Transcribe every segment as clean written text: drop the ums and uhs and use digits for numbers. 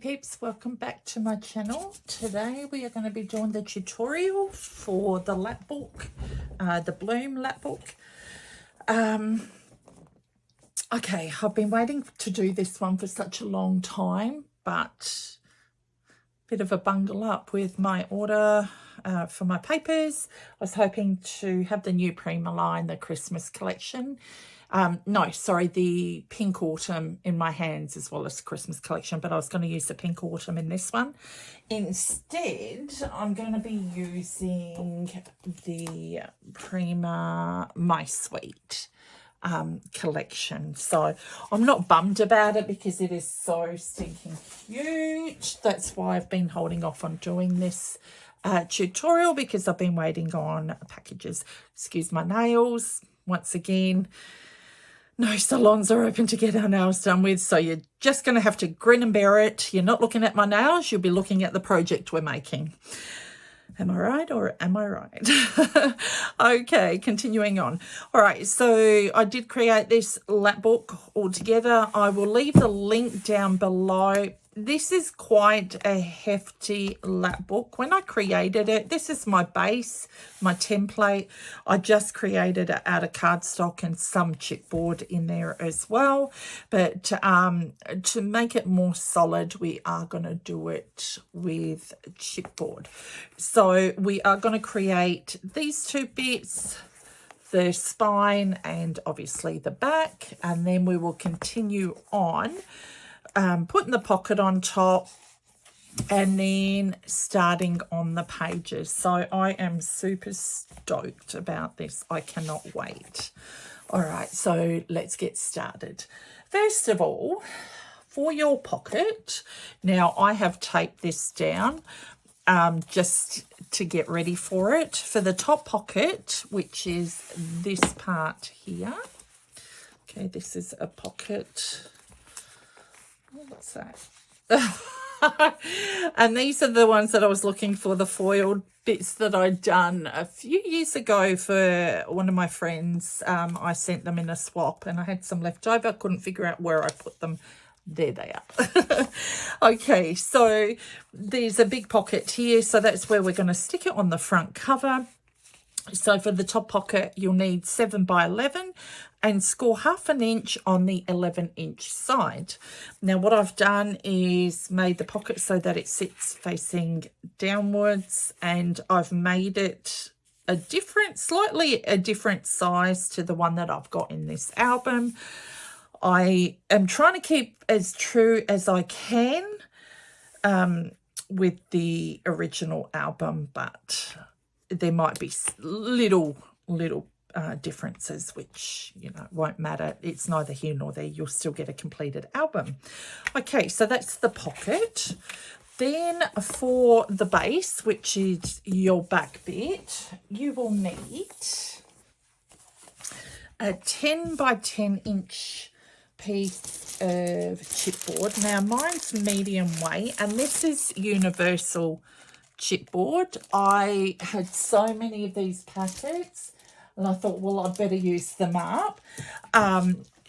peeps, welcome back to my channel. Today we are going to be doing the tutorial for the Lapbook, the Bloom Lapbook. Okay, I've been waiting to do this one for such a long time, but bit of a bungle up with my order for my papers. I was hoping to have the new Prima line, the Christmas collection. No, sorry, the pink autumn in my hands as well as Christmas collection, but I was going to use the pink autumn in this one. Instead, I'm going to be using the Prima My Sweet collection. So I'm not bummed about it because it is so stinking cute. That's why I've been holding off on doing this tutorial, because I've been waiting on packages. Excuse my nails once again. No salons are open to get our nails done with, so you're just going to have to grin and bear it. You're not looking at my nails, you'll be looking at the project we're making. Am I right or am I right? Okay, continuing on. All right, so I did create this Lapbook altogether. I will leave the link down below. This is quite a hefty Lapbook. When I created it, this is my base, my template. I just created it out of cardstock and some chipboard in there as well. But to make it more solid, we are going to do it with chipboard. So we are going to create these two bits, the spine and obviously the back, and then we will continue on putting the pocket on top and then starting on the pages. So I am super stoked about this. I cannot wait. All right, so let's get started. First of all, for your pocket, now I have taped this down just to get ready for it. For the top pocket, which is this part here. Okay, this is a pocket. What's that? And these are the ones that I was looking for, the foiled bits that I'd done a few years ago for one of my friends. I sent them in a swap and I had some left over. I couldn't figure out where I put them. There they are. Okay, so there's a big pocket here, so that's where we're going to stick it on the front cover. So for the top pocket, you'll need 7 by 11 and score 1/2 inch on the 11-inch side. Now what I've done is made the pocket so that it sits facing downwards, and I've made it slightly a different size to the one that I've got in this album. I am trying to keep as true as I can with the original album, but there might be little differences, which, you know, won't matter. It's neither here nor there. You'll still get a completed album. Okay, so that's the pocket. Then for the base, which is your back bit, you will need a 10 by 10 inch piece of chipboard. Now mine's medium weight, and this is universal chipboard. I had so many of these packets and I thought, well, I'd better use them up.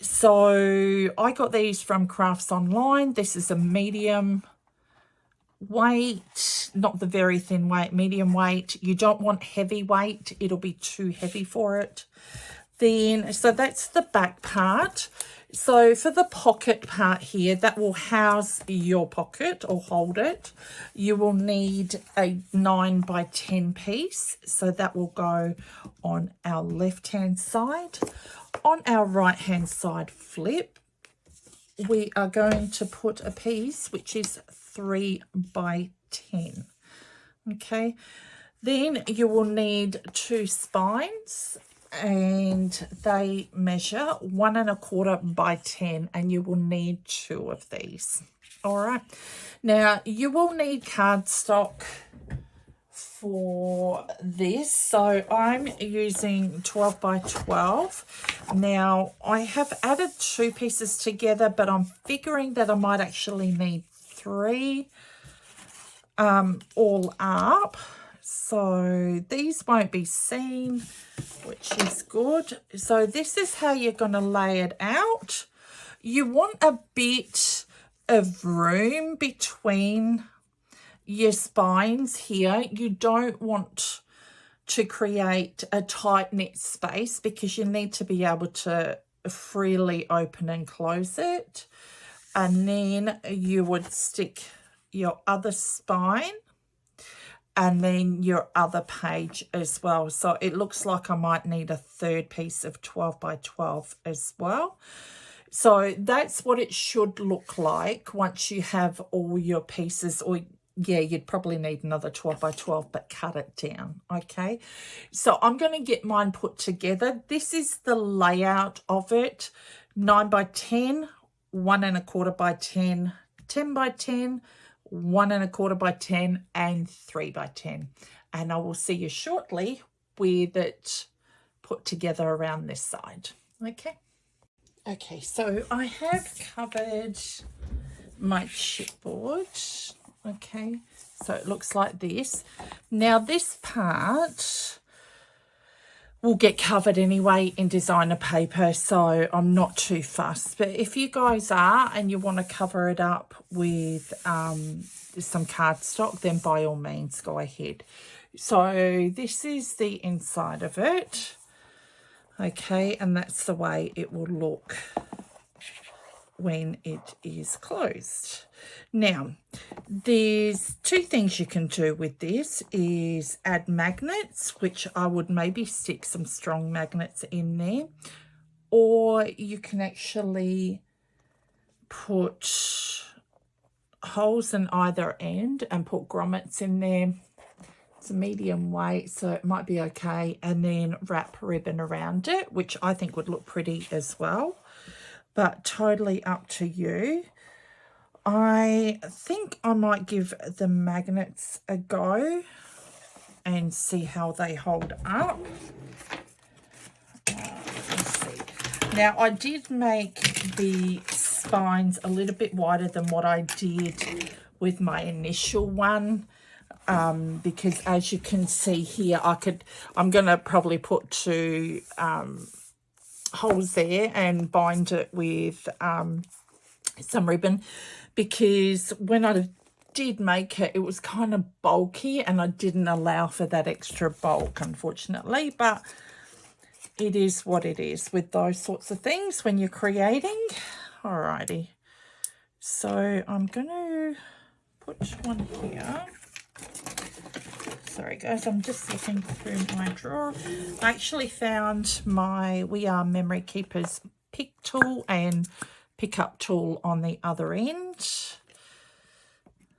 So I got these from Crafts Online. This is a medium weight, not the very thin weight, medium weight. You don't want heavy weight, it'll be too heavy for it. Then, so that's the back part. So for the pocket part here, that will house your pocket or hold it, you will need a 9 by 10 piece. So that will go on our left-hand side. On our right-hand side flip, we are going to put a piece which is 3 by 10. Okay, then you will need 2 spines, and they measure 1 1/4 by 10, and you will need 2 of these. All right, now you will need cardstock for this, so I'm using 12 by 12. Now I have added 2 pieces together, but I'm figuring that I might actually need 3 all up. So these won't be seen, which is good. So this is how you're going to lay it out. You want a bit of room between your spines here. You don't want to create a tight knit space because you need to be able to freely open and close it. And then you would stick your other spine and then your other page as well. So it looks like I might need a third piece of 12 by 12 as well. So that's what it should look like once you have all your pieces. Or yeah, you'd probably need another 12 by 12, but cut it down, okay? So I'm going to get mine put together. This is the layout of it: 9 by 10, 1 1/4 by 10, 10 by 10, 1 1/4 by 10, and 3 by 10. And I will see you shortly with it put together around this side, okay? Okay, so I have covered my chipboard, okay? So it looks like this. Now this part will get covered anyway in designer paper, so I'm not too fussed. But if you guys are and you want to cover it up with some cardstock, then by all means go ahead. So this is the inside of it. Okay, and that's the way it will look when it is closed. Now, there's two things you can do with this is add magnets, which I would maybe stick some strong magnets in there, or you can actually put holes in either end and put grommets in there. It's a medium weight, so it might be okay, and then wrap ribbon around it, which I think would look pretty as well, but totally up to you. I think I might give the magnets a go and see how they hold up. Let's see. Now, I did make the spines a little bit wider than what I did with my initial one. Because as you can see here, I'm going to probably put two holes there and bind it with some ribbon, because when I did make it, it was kind of bulky and I didn't allow for that extra bulk, unfortunately, but it is what it is with those sorts of things when you're creating. Alrighty, so I'm going to put one here. Sorry guys, I'm just looking through my drawer. I actually found my We Are Memory Keepers pick tool and pickup tool on the other end.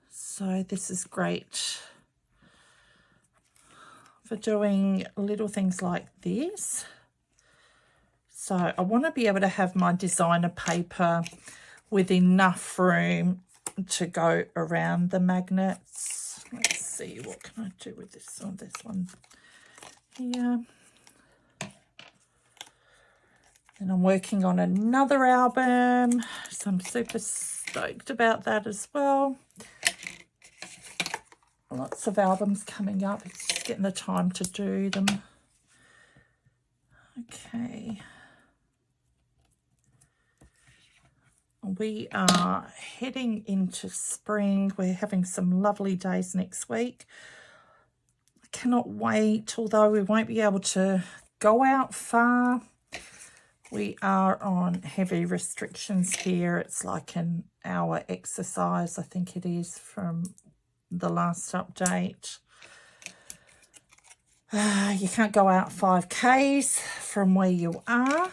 So this is great for doing little things like this. So I want to be able to have my designer paper with enough room to go around the magnets. Let's see, what can I do with this one? This one here. And I'm working on another album, so I'm super stoked about that as well. Lots of albums coming up. It's just getting the time to do them. Okay. We are heading into spring. We're having some lovely days next week. I cannot wait, although we won't be able to go out far. We are on heavy restrictions here. It's like an hour exercise, I think it is, from the last update. You can't go out 5Ks from where you are,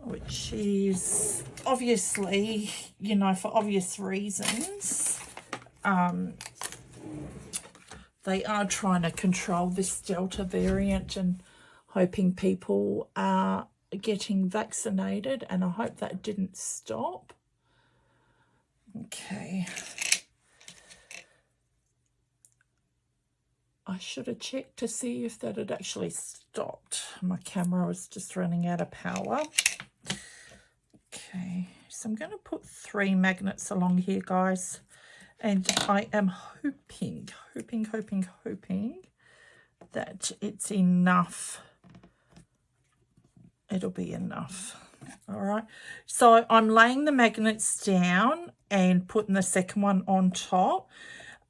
which is obviously, you know, for obvious reasons. They are trying to control this Delta variant and hoping people are getting vaccinated, and I hope that didn't stop. Okay. I should have checked to see if that had actually stopped. My camera was just running out of power. Okay, so I'm going to put 3 magnets along here, guys. And I am hoping that it's enough. It'll be enough. All right. So I'm laying the magnets down and putting the second one on top.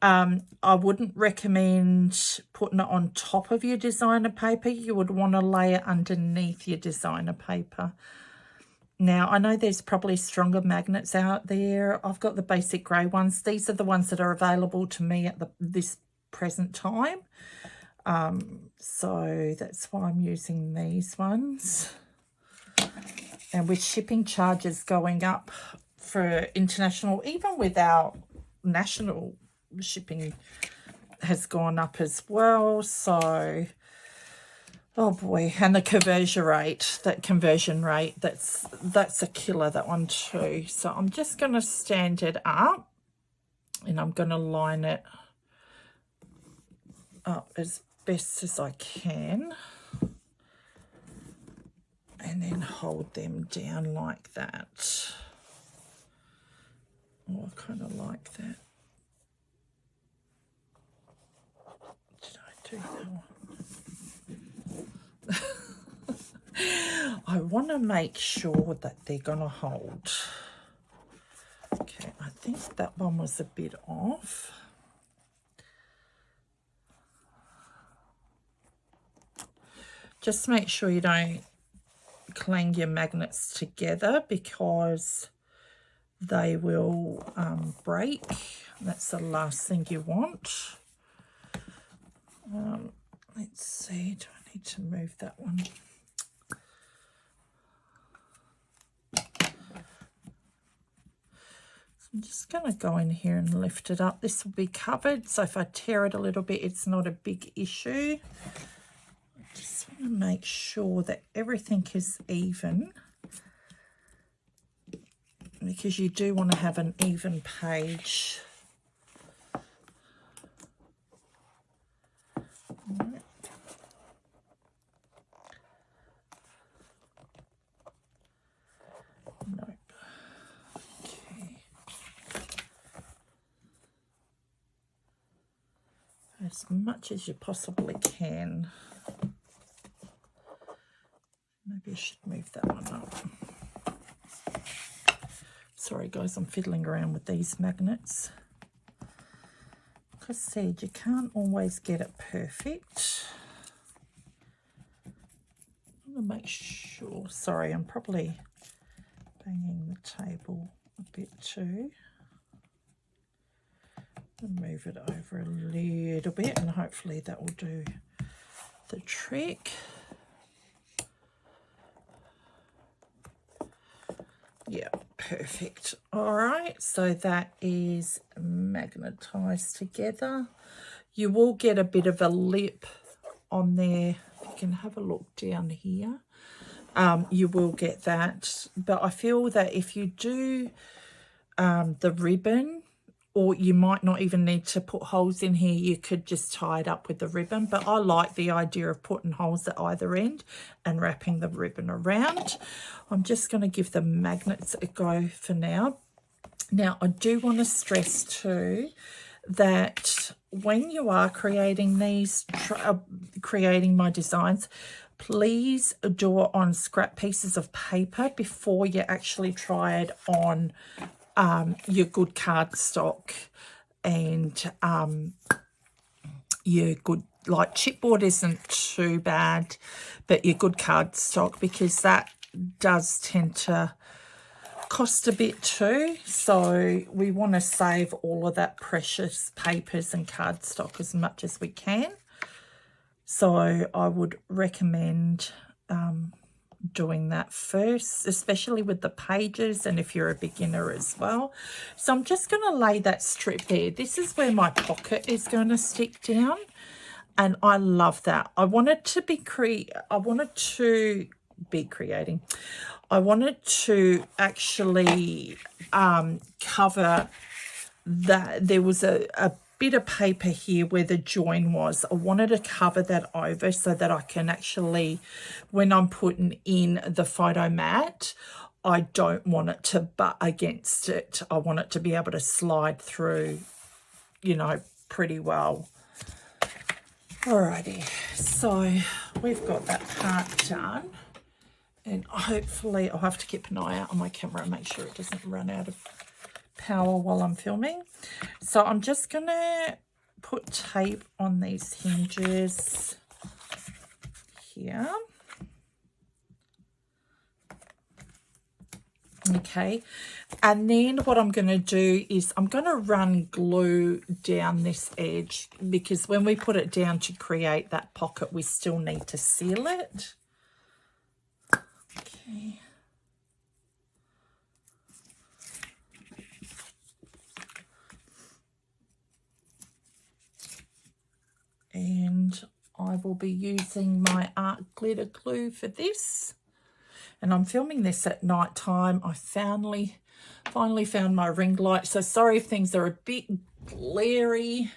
I wouldn't recommend putting it on top of your designer paper. You would want to lay it underneath your designer paper. Now, I know there's probably stronger magnets out there. I've got the basic grey ones. These are the ones that are available to me at this present time. So that's why I'm using these ones. And with shipping charges going up for international, even without national shipping has gone up as well. So, oh boy, and the conversion rate, that's a killer, that one too. So I'm just going to stand it up and I'm going to line it up as best as I can and then hold them down like that. Oh, I kind of like that. Did I do that one? I want to make sure that they're going to hold. Okay, I think that one was a bit off. Just make sure you don't clang your magnets together because they will break. That's the last thing you want. Let's see, do I need to move that one? So I'm just going to go in here and lift it up. This will be covered, so if I tear it a little bit, it's not a big issue. I just want to make sure that everything is even, because you do want to have an even page. Right. Nope. Okay. As much as you possibly can. Maybe I should move that one up. Sorry guys, I'm fiddling around with these magnets. Like I said, you can't always get it perfect. I'm going to make sure, sorry, I'm probably banging the table a bit too. I'll move it over a little bit and hopefully that will do the trick. Yeah, perfect. All right, so that is magnetized together. You will get a bit of a lip on there. You can have a look down here. You will get that, but I feel that if you do the ribbon, or you might not even need to put holes in here, you could just tie it up with the ribbon. But I like the idea of putting holes at either end and wrapping the ribbon around. I'm just going to give the magnets a go for now. Now, I do want to stress too that when you are creating these, creating my designs, please do it on scrap pieces of paper before you actually try it on your good cardstock and your good, like chipboard isn't too bad, but your good cardstock, because that does tend to cost a bit too. So we want to save all of that precious papers and cardstock as much as we can. So I would recommend doing that first, especially with the pages, and if you're a beginner as well. So I'm just going to lay that strip there. This is where my pocket is going to stick down, and I love that. I wanted to actually cover that. There was a bit of paper here where the join was. I wanted to cover that over so that I can actually, when I'm putting in the photo mat, I don't want it to butt against it. I want it to be able to slide through, you know, pretty well. Alrighty, so we've got that part done, and hopefully I'll have to keep an eye out on my camera and make sure it doesn't run out of power while I'm filming. So I'm just going to put tape on these hinges here. Okay, and then what I'm going to do is I'm going to run glue down this edge, because when we put it down to create that pocket, we still need to seal it. Okay. And I will be using my art glitter glue for this. And I'm filming this at night time. I finally found my ring light. So sorry if things are a bit glary,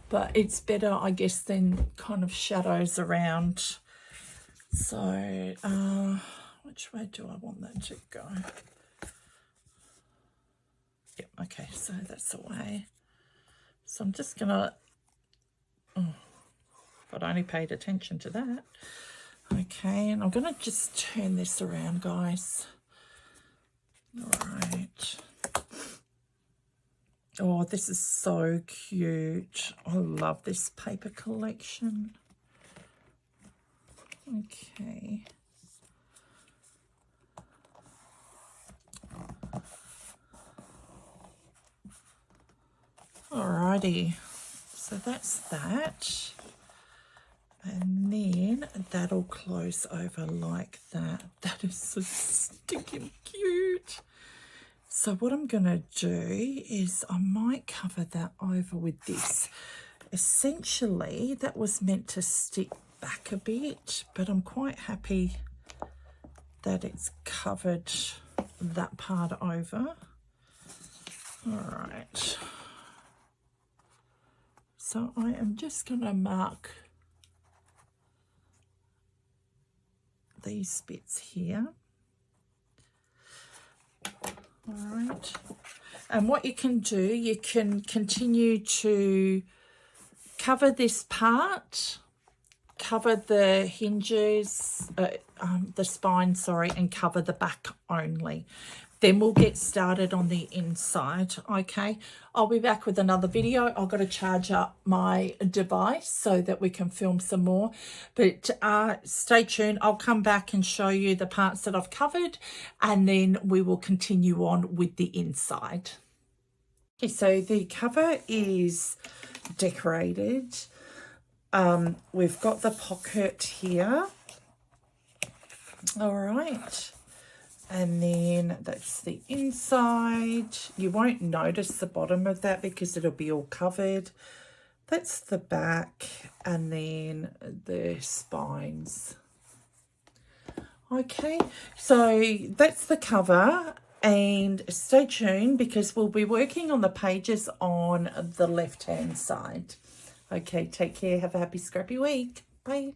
but it's better, I guess, than kind of shadows around. So which way do I want that to go? Yep, okay, so that's the way. So I'm just gonna, oh, I'd only paid attention to that. Okay, and I'm going to just turn this around, guys. All right. Oh, this is so cute. I love this paper collection. Okay. Alrighty. So that's that. And then that'll close over like that. That is so stinking cute. So what I'm going to do is I might cover that over with this. Essentially, that was meant to stick back a bit, but I'm quite happy that it's covered that part over. All right. So I am just going to mark these bits here. All right, and what you can do, you can continue to cover this part, cover the hinges, the spine, sorry, and cover the back only. Then we'll get started on the inside. Okay, I'll be back with another video. I've got to charge up my device so that we can film some more, but stay tuned. I'll come back and show you the parts that I've covered, and then we will continue on with the inside. Okay, so the cover is decorated. We've got the pocket here. All right. And then that's the inside. You won't notice the bottom of that because it'll be all covered. That's the back, and then the spines. Okay, so that's the cover, and stay tuned because we'll be working on the pages on the left-hand side. Okay, take care. Have a happy scrappy week. Bye.